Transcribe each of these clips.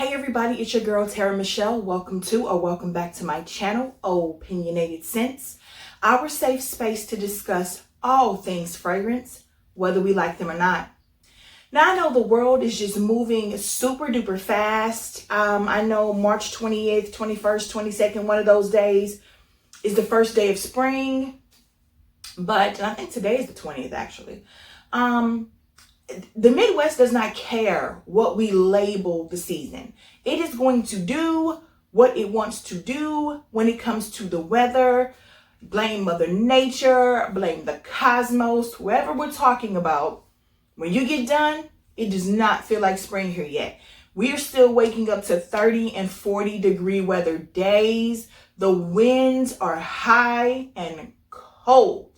Hey everybody, it's your girl Tara Michelle. Welcome to or welcome back to my channel, Opinionated Scents, our safe space to discuss all things fragrance, whether we like them or not. Now I know the world is just moving super duper fast. I know March 28th, 21st, 22nd, one of those days is the first day of spring, but I think today is the 20th actually. The Midwest does not care what we label the season. It is going to do what it wants to do when it comes to the weather. Blame Mother Nature, blame the cosmos, whoever we're talking about. When you get done, it does not feel like spring here yet. We are still waking up to 30 and 40 degree weather days. The winds are high and cold.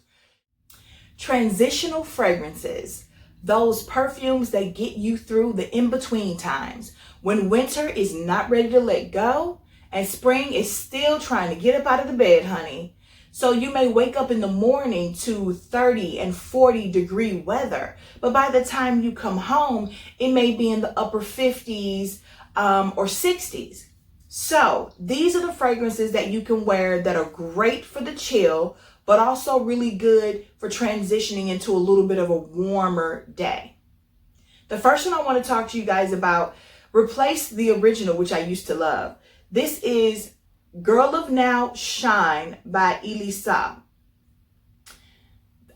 Transitional fragrances. Those perfumes that get you through the in-between times when winter is not ready to let go and spring is still trying to get up out of the bed, honey. So you may wake up in the morning to 30 and 40 degree weather, but by the time you come home, it may be in the upper 50s or 60s. So these are the fragrances that you can wear that are great for the chill, but also really good for transitioning into a little bit of a warmer day. The first one I want to talk to you guys about, replace the original, which I used to love. This is Girl of Now Shine by Elie Saab.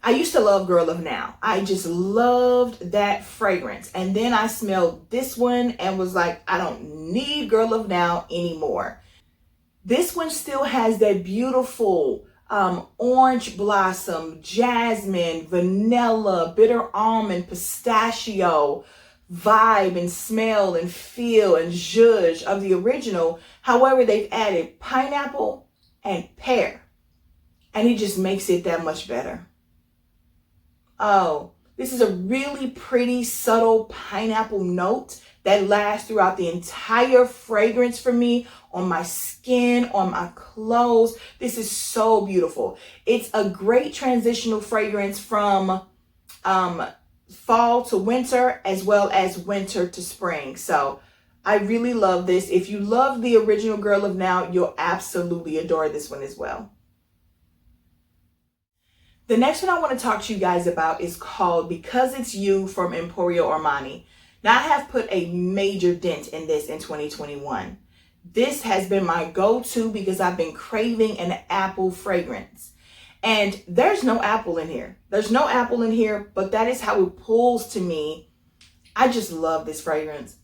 I used to love Girl of Now. I just loved that fragrance. And then I smelled this one and was like, I don't need Girl of Now anymore. This one still has that beautiful orange blossom, jasmine, vanilla, bitter almond, pistachio vibe and smell and feel and zhuzh of the original. However, they've added pineapple and pear, and it just makes it that much better. Oh, this is a really pretty, subtle pineapple note that lasts throughout the entire fragrance for me, on my skin, on my clothes. This is so beautiful. It's a great transitional fragrance from fall to winter as well as winter to spring. So I really love this. If you love the original Girl of Now, you'll absolutely adore this one as well. The next one I want to talk to you guys about is called Because It's You from Emporio Armani. Now I have put a major dent in this in 2021. This has been my go-to because I've been craving an apple fragrance. And there's no apple in here. There's no apple in here, but that is how it pulls to me. I just love this fragrance.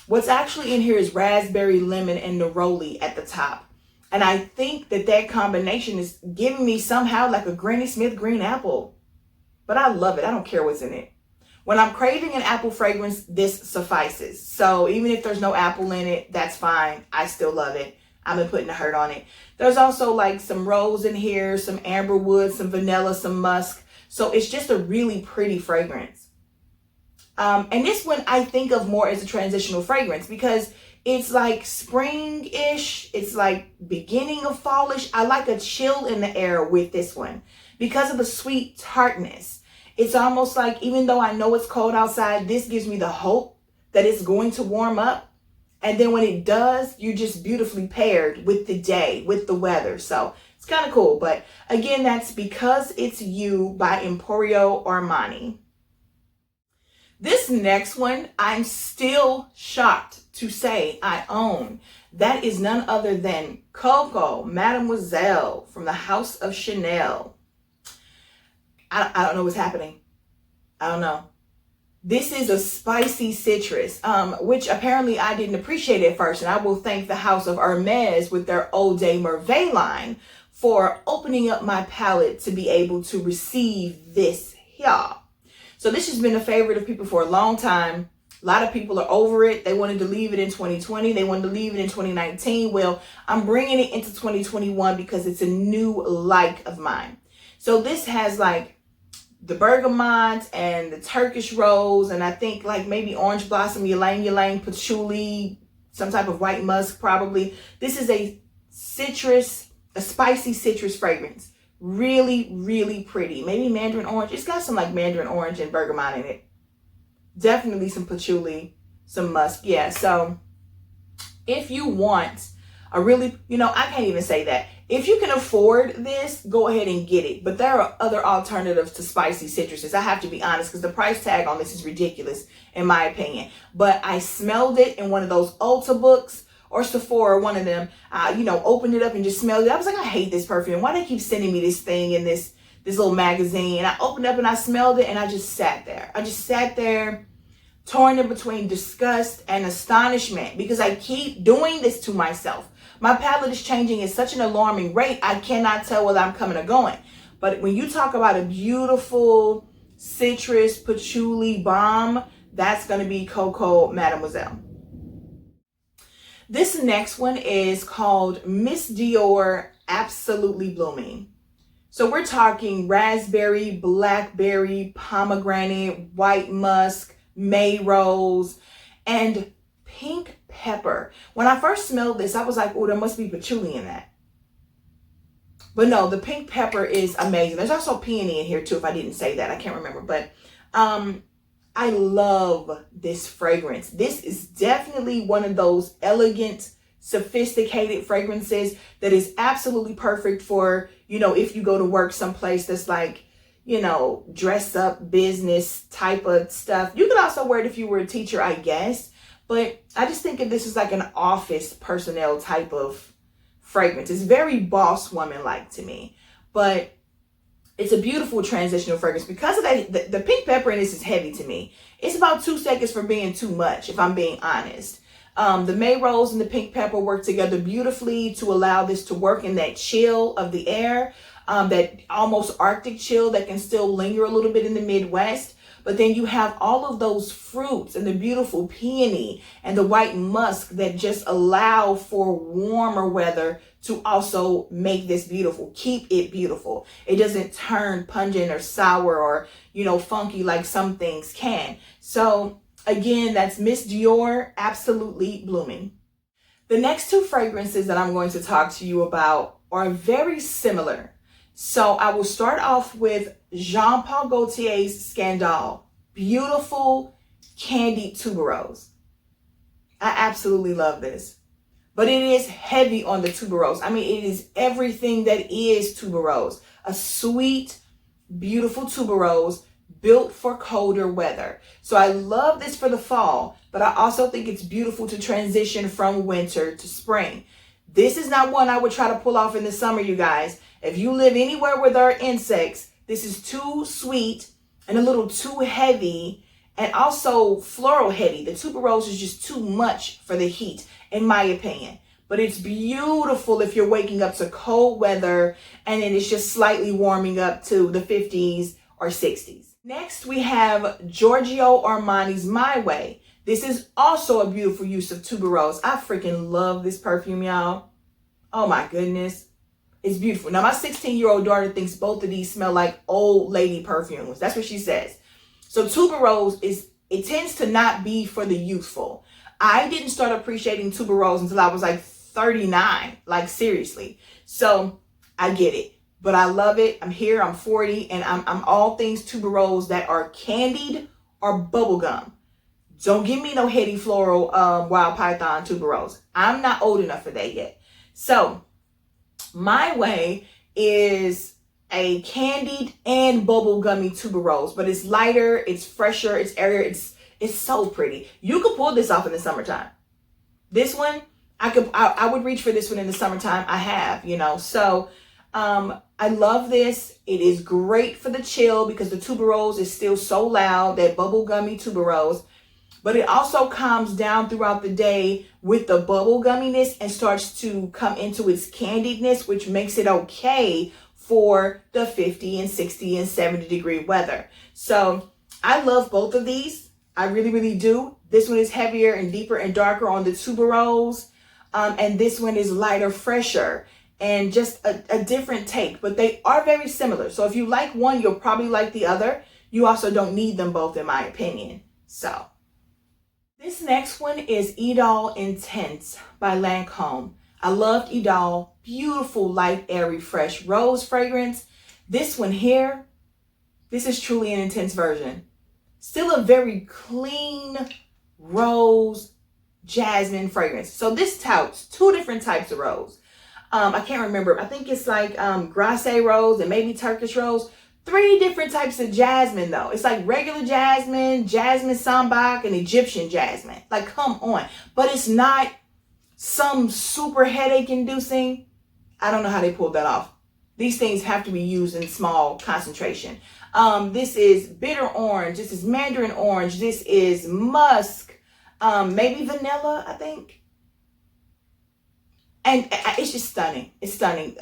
What's actually in here is raspberry, lemon, and neroli at the top. And I think that combination is giving me somehow like a Granny Smith green apple. But I love it. I don't care what's in it. When I'm craving an apple fragrance, this suffices. So even if there's no apple in it, that's fine. I still love it. I've been putting the hurt on it. There's also like some rose in here, some amberwood, some vanilla, some musk. So it's just a really pretty fragrance. And this one I think of more as a transitional fragrance because it's like spring-ish. It's like beginning of fallish. I like a chill in the air with this one because of the sweet tartness. It's almost like, even though I know it's cold outside, this gives me the hope that it's going to warm up. And then when it does, you're just beautifully paired with the day, with the weather. So it's kind of cool. But again, that's Because It's You by Emporio Armani. This next one, I'm still shocked to say I own. That is none other than Coco Mademoiselle from the House of Chanel. I don't know what's happening. I don't know. This is a spicy citrus, which apparently I didn't appreciate at first. And I will thank the House of Hermes with their Eau de Merveille line for opening up my palette to be able to receive this here. So this has been a favorite of people for a long time. A lot of people are over it. They wanted to leave it in 2020. They wanted to leave it in 2019. Well, I'm bringing it into 2021 because it's a new like of mine. So this has like the bergamot and the Turkish rose, and I think like maybe orange blossom, ylang, patchouli, some type of white musk probably. This is a spicy citrus fragrance. Really, really pretty. Maybe mandarin orange. It's got some like mandarin orange and bergamot in it. Definitely some patchouli, some musk. Yeah, so If you want a really, I can't even say that. If you can afford this, go ahead and get it. But there are other alternatives to spicy citruses. I have to be honest, because the price tag on this is ridiculous, in my opinion. But I smelled it in one of those Ulta books or Sephora, one of them. Opened it up and just smelled it. I was like, I hate this perfume. Why do they keep sending me this thing in this little magazine? And I opened up and I smelled it and I just sat there. I just sat there, torn in between disgust and astonishment, because I keep doing this to myself. My palette is changing at such an alarming rate, I cannot tell whether I'm coming or going. But when you talk about a beautiful citrus patchouli bomb, that's going to be Coco Mademoiselle. This next one is called Miss Dior Absolutely Blooming. So we're talking raspberry, blackberry, pomegranate, white musk, May rose, and pink pepper. When I first smelled this, I was like, oh, there must be patchouli in that. But no, the pink pepper is amazing. There's also peony in here too, if I didn't say that. I can't remember. But I love this fragrance. This is definitely one of those elegant, sophisticated fragrances that is absolutely perfect for, if you go to work someplace that's like, dress up business type of stuff. You could also wear it if you were a teacher, I guess. But I just think of this as like an office personnel type of fragrance. It's very boss woman-like to me. But it's a beautiful transitional fragrance. Because of that, the pink pepper in this is heavy to me. It's about 2 seconds for being too much, if I'm being honest. The May rose and the pink pepper work together beautifully to allow this to work in that chill of the air, that almost Arctic chill that can still linger a little bit in the Midwest. But then you have all of those fruits and the beautiful peony and the white musk that just allow for warmer weather to also make this beautiful, keep it beautiful. It doesn't turn pungent or sour or, funky like some things can. So again, that's Miss Dior, Absolutely Blooming. The next 2 fragrances that I'm going to talk to you about are very similar. So I will start off with Jean Paul Gaultier's Scandale. Beautiful candied tuberose. I absolutely love this. But it is heavy on the tuberose. I mean, it is everything that is tuberose. A sweet, beautiful tuberose built for colder weather. So I love this for the fall, but I also think it's beautiful to transition from winter to spring. This is not one I would try to pull off in the summer, you guys. If you live anywhere where there are insects, this is too sweet and a little too heavy, and also floral heavy. The tuberose is just too much for the heat, in my opinion. But it's beautiful if you're waking up to cold weather and then it's just slightly warming up to the 50s or 60s. Next, we have Giorgio Armani's My Way. This is also a beautiful use of tuberose. I freaking love this perfume, y'all. Oh my goodness. It's beautiful. Now, my 16-year-old daughter thinks both of these smell like old lady perfumes. That's what she says. So tuberose it tends to not be for the youthful. I didn't start appreciating tuberose until I was like 39, like seriously. So I get it, but I love it. I'm here, I'm 40, and I'm all things tuberose that are candied or bubblegum. Don't give me no heady floral wild python tuberose. I'm not old enough for that yet. So My Way is a candied and bubblegummy tuberose, but it's lighter, it's fresher, it's airier, it's so pretty. You could pull this off in the summertime. This one, I would reach for this one in the summertime. I have, So I love this. It is great for the chill because the tuberose is still so loud, that bubblegummy tuberose. But it also calms down throughout the day with the bubble gumminess and starts to come into its candidness, which makes it okay for the 50 and 60 and 70 degree weather. So I love both of these. I really, really do. This one is heavier and deeper and darker on the tuberose. And this one is lighter, fresher, and just a different take. But they are very similar. So if you like one, you'll probably like the other. You also don't need them both, in my opinion. So this next one is Idole Intense by Lancome. I loved Idole. Beautiful, light, airy, fresh rose fragrance. This one here, this is truly an intense version. Still a very clean rose, jasmine fragrance. So this touts 2 different types of rose. I can't remember. I think it's like Grasse rose and maybe Turkish rose. 3 different types of jasmine though. It's like regular jasmine, jasmine sambac, and Egyptian jasmine. Like, come on. But it's not some super headache inducing. I don't know how they pulled that off. These things have to be used in small concentration. This is bitter orange. This is mandarin orange. This is musk. Maybe vanilla, I think. And it's just stunning. It's stunning.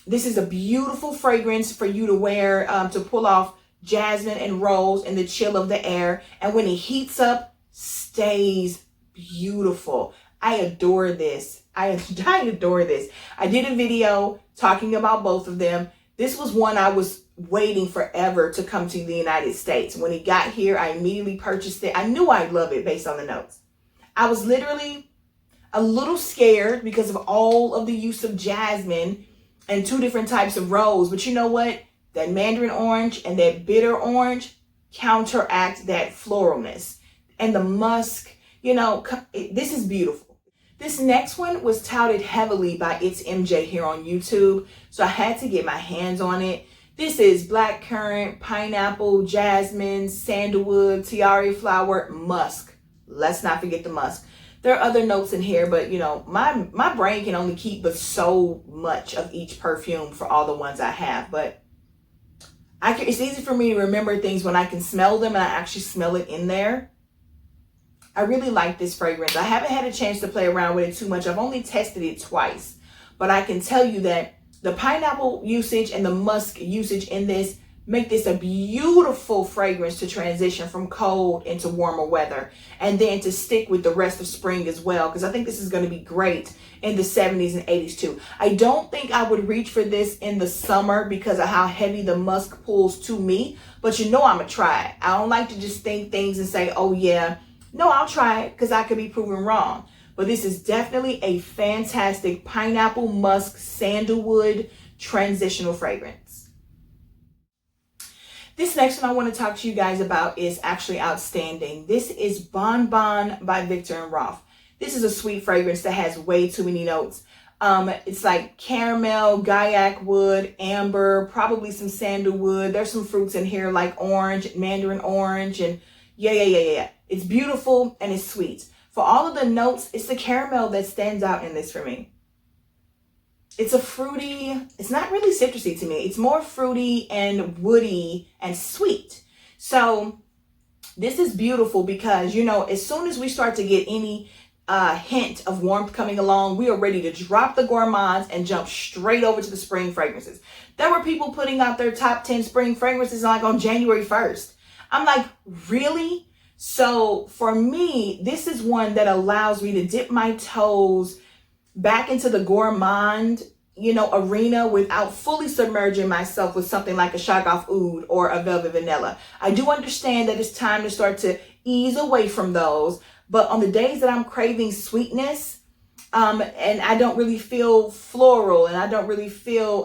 This is a beautiful fragrance for you to wear, to pull off jasmine and rose in the chill of the air. And when it heats up, stays beautiful. I adore this. I adore this. I did a video talking about both of them. This was one I was waiting forever to come to the United States. When it got here, I immediately purchased it. I knew I'd love it based on the notes. I was literally a little scared because of all of the use of jasmine and 2 different types of rose. But you know what? That mandarin orange and that bitter orange counteract that floralness. And the musk, you know, this is beautiful. This next one was touted heavily by It's MJ here on YouTube, so I had to get my hands on it. This is black currant, pineapple, jasmine, sandalwood, tiare flower, musk. Let's not forget the musk. There are other notes in here, but you know, my brain can only keep but so much of each perfume for all the ones I have. But it's easy for me to remember things when I can smell them and I actually smell it in there. I really like this fragrance. I haven't had a chance to play around with it too much. I've only tested it twice, but I can tell you that the pineapple usage and the musk usage in this make this a beautiful fragrance to transition from cold into warmer weather, and then to stick with the rest of spring as well, because I think this is going to be great in the 70s and 80s too. I don't think I would reach for this in the summer because of how heavy the musk pulls to me, but you know I'm going to try it. I don't like to just think things and say, oh yeah, no, I'll try it because I could be proven wrong. But this is definitely a fantastic pineapple musk sandalwood transitional fragrance. This next one I want to talk to you guys about is actually outstanding. This is Bon Bon by Viktor&Rolf. This is a sweet fragrance that has way too many notes. It's like caramel, gaiac wood, amber, probably some sandalwood. There's some fruits in here like orange, mandarin orange, and yeah. It's beautiful and it's sweet. For all of the notes, it's the caramel that stands out in this for me. It's a fruity, it's not really citrusy to me. It's more fruity and woody and sweet. So this is beautiful because, you know, as soon as we start to get any hint of warmth coming along, we are ready to drop the gourmands and jump straight over to the spring fragrances. There were people putting out their top 10 spring fragrances like on January 1st. I'm like, really? So for me, this is one that allows me to dip my toes back into the gourmand, you know, arena without fully submerging myself with something like a Shaggoff Oud or a Velvet Vanilla. I do understand that it's time to start to ease away from those, but on the days that I'm craving sweetness, and I don't really feel floral and I don't really feel,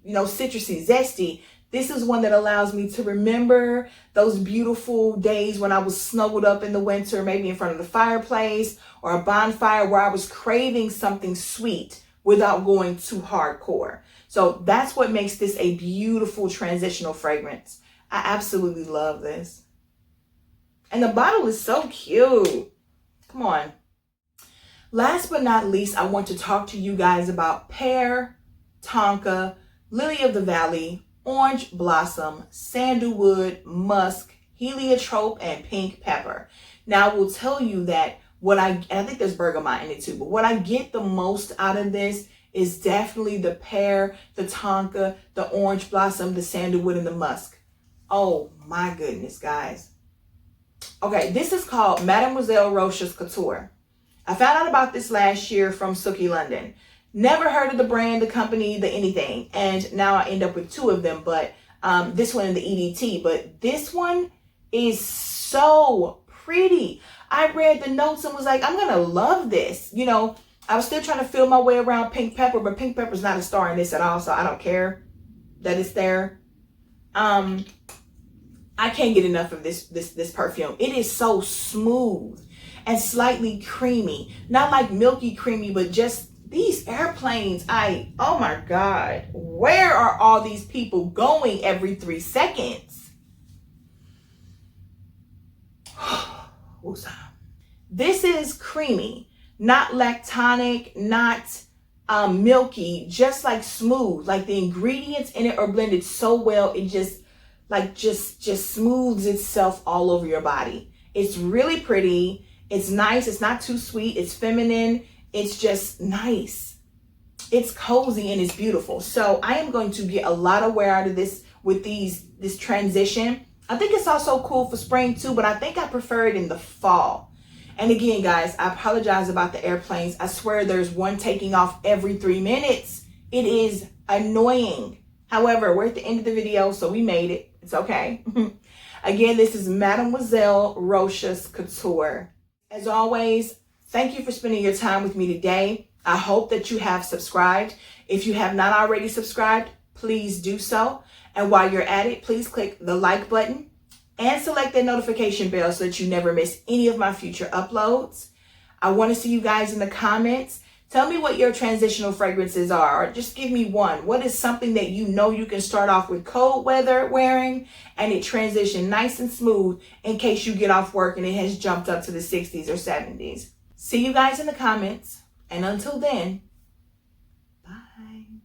you know, citrusy, zesty, this is one that allows me to remember those beautiful days when I was snuggled up in the winter, maybe in front of the fireplace or a bonfire, where I was craving something sweet without going too hardcore. So that's what makes this a beautiful transitional fragrance. I absolutely love this. And the bottle is so cute. Come on. Last but not least, I want to talk to you guys about pear, tonka, lily of the valley, orange blossom, sandalwood, musk, heliotrope, and pink pepper. Now I will tell you that and I think there's bergamot in it too, but what I get the most out of this is definitely the pear, the tonka, the orange blossom, the sandalwood, and the musk. Oh my goodness, guys. Okay, this is called Mademoiselle Rochas Couture. I found out about this last year from Suki London. Never heard of the brand, the company, the anything. And now I end up with 2 of them, but this one and the EDT. But this one is so pretty. I read the notes and was like, I'm going to love this. You know, I was still trying to feel my way around pink pepper, but pink pepper's not a star in this at all, so I don't care that it's there. I can't get enough of this perfume. It is so smooth. and slightly creamy. Not like milky creamy, but just these airplanes. Oh my God, where are all these people going every 3 seconds? This is creamy, not lactonic, not milky, just like smooth. Like the ingredients in it are blended so well, it just smooths itself all over your body. It's really pretty. It's nice. It's not too sweet. It's feminine. It's just nice. It's cozy and it's beautiful. So I am going to get a lot of wear out of this with this transition. I think it's also cool for spring too, but I think I prefer it in the fall. And again, guys, I apologize about the airplanes. I swear there's one taking off every 3 minutes. It is annoying. However, we're at the end of the video, so we made it. It's okay. Again, this is Mademoiselle Rochas Couture. As always, thank you for spending your time with me today. I hope that you have subscribed. If you have not already subscribed, please do so. And while you're at it, please click the like button and select that notification bell so that you never miss any of my future uploads. I want to see you guys in the comments. Tell me what your transitional fragrances are, or just give me one. What is something that you know you can start off with cold weather wearing and it transition nice and smooth in case you get off work and it has jumped up to the 60s or 70s. See you guys in the comments. And until then, bye.